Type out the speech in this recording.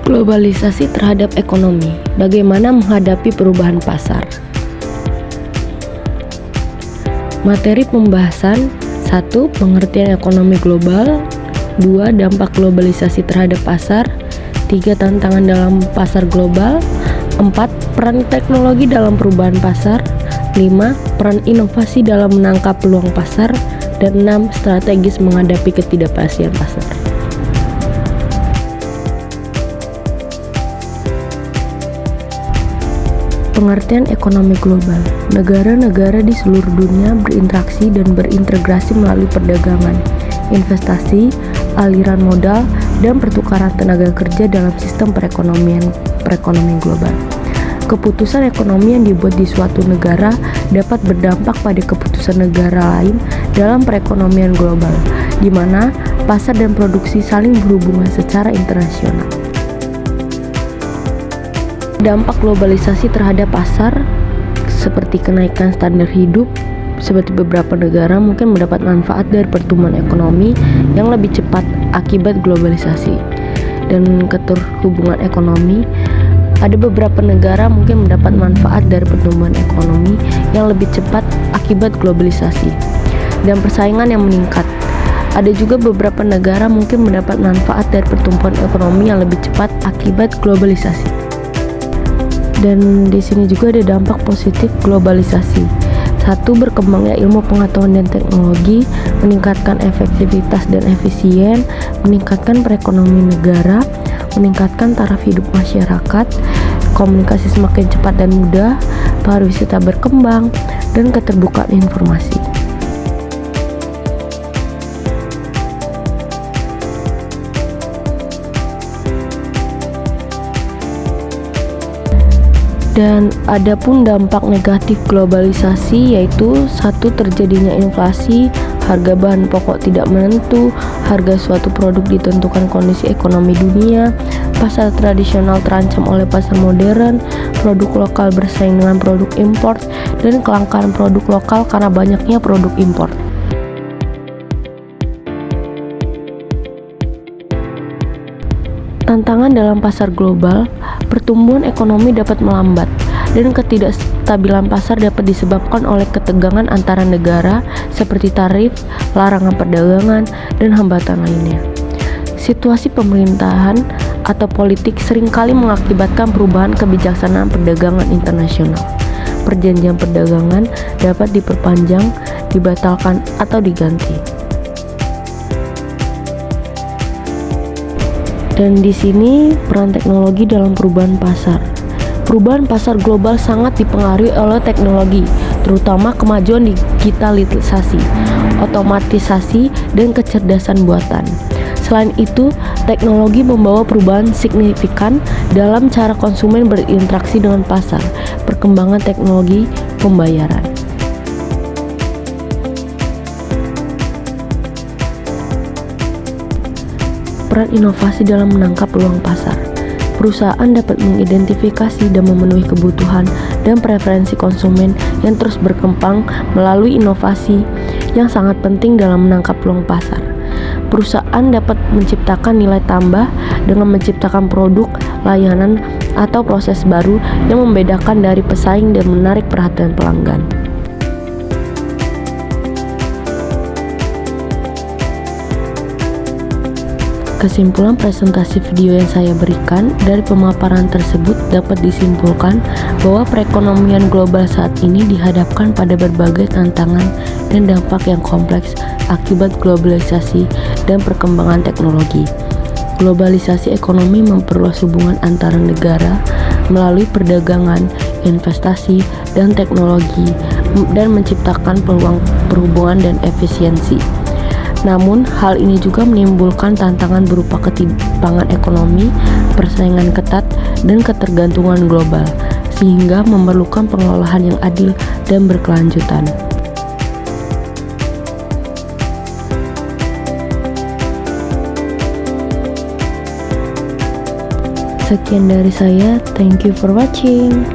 Globalisasi terhadap ekonomi, bagaimana menghadapi perubahan pasar. Materi pembahasan: 1. Pengertian ekonomi global. 2. Dampak globalisasi terhadap pasar. 3. Tantangan dalam pasar global. 4. Peran teknologi dalam perubahan pasar. 5. Peran inovasi dalam menangkap peluang pasar. Dan 6. Strategis menghadapi ketidakpastian pasar. Pengertian ekonomi global. Negara-negara di seluruh dunia berinteraksi dan berintegrasi melalui perdagangan, investasi, aliran modal, dan pertukaran tenaga kerja dalam sistem perekonomian global. Keputusan ekonomi yang dibuat di suatu negara dapat berdampak pada keputusan negara lain dalam perekonomian global, di mana pasar dan produksi saling berhubungan secara internasional. Dampak globalisasi terhadap pasar seperti kenaikan standar hidup, seperti beberapa negara mungkin mendapat manfaat dari pertumbuhan ekonomi yang lebih cepat akibat globalisasi. Dan keterhubungan ekonomi, ada beberapa negara mungkin mendapat manfaat dari pertumbuhan ekonomi yang lebih cepat akibat globalisasi dan persaingan yang meningkat. Ada juga beberapa negara mungkin mendapat manfaat dari pertumbuhan ekonomi yang lebih cepat akibat globalisasi. Dan di sini juga ada dampak positif globalisasi. 1. Berkembangnya ilmu pengetahuan dan teknologi, meningkatkan efektivitas dan efisien, meningkatkan perekonomian negara, meningkatkan taraf hidup masyarakat, komunikasi semakin cepat dan mudah, pariwisata berkembang, dan keterbukaan informasi. Dan ada pun dampak negatif globalisasi, yaitu 1. Terjadinya inflasi, harga bahan pokok tidak menentu, harga suatu produk ditentukan kondisi ekonomi dunia, pasar tradisional terancam oleh pasar modern, produk lokal bersaing dengan produk impor, dan kelangkaan produk lokal karena banyaknya produk impor. Tantangan dalam pasar global, pertumbuhan ekonomi dapat melambat, dan ketidakstabilan pasar dapat disebabkan oleh ketegangan antara negara seperti tarif, larangan perdagangan, dan hambatan lainnya. Situasi pemerintahan atau politik seringkali mengakibatkan perubahan kebijaksanaan perdagangan internasional. Perjanjian perdagangan dapat diperpanjang, dibatalkan, atau diganti. Dan di sini peran teknologi dalam perubahan pasar. Perubahan pasar global sangat dipengaruhi oleh teknologi, terutama kemajuan digitalisasi, otomatisasi, dan kecerdasan buatan. Selain itu, teknologi membawa perubahan signifikan dalam cara konsumen berinteraksi dengan pasar, perkembangan teknologi pembayaran. Peran inovasi dalam menangkap peluang pasar. Perusahaan dapat mengidentifikasi dan memenuhi kebutuhan dan preferensi konsumen yang terus berkembang melalui inovasi yang sangat penting dalam menangkap peluang pasar. Perusahaan dapat menciptakan nilai tambah dengan menciptakan produk, layanan, atau proses baru yang membedakan dari pesaing dan menarik perhatian pelanggan. Kesimpulan presentasi video yang saya berikan dari pemaparan tersebut dapat disimpulkan bahwa perekonomian global saat ini dihadapkan pada berbagai tantangan dan dampak yang kompleks akibat globalisasi dan perkembangan teknologi. Globalisasi ekonomi memperluas hubungan antara negara melalui perdagangan, investasi, dan teknologi, dan menciptakan peluang perhubungan dan efisiensi. Namun, hal ini juga menimbulkan tantangan berupa ketimpangan ekonomi, persaingan ketat, dan ketergantungan global, sehingga memerlukan pengelolaan yang adil dan berkelanjutan. Sekian dari saya, thank you for watching.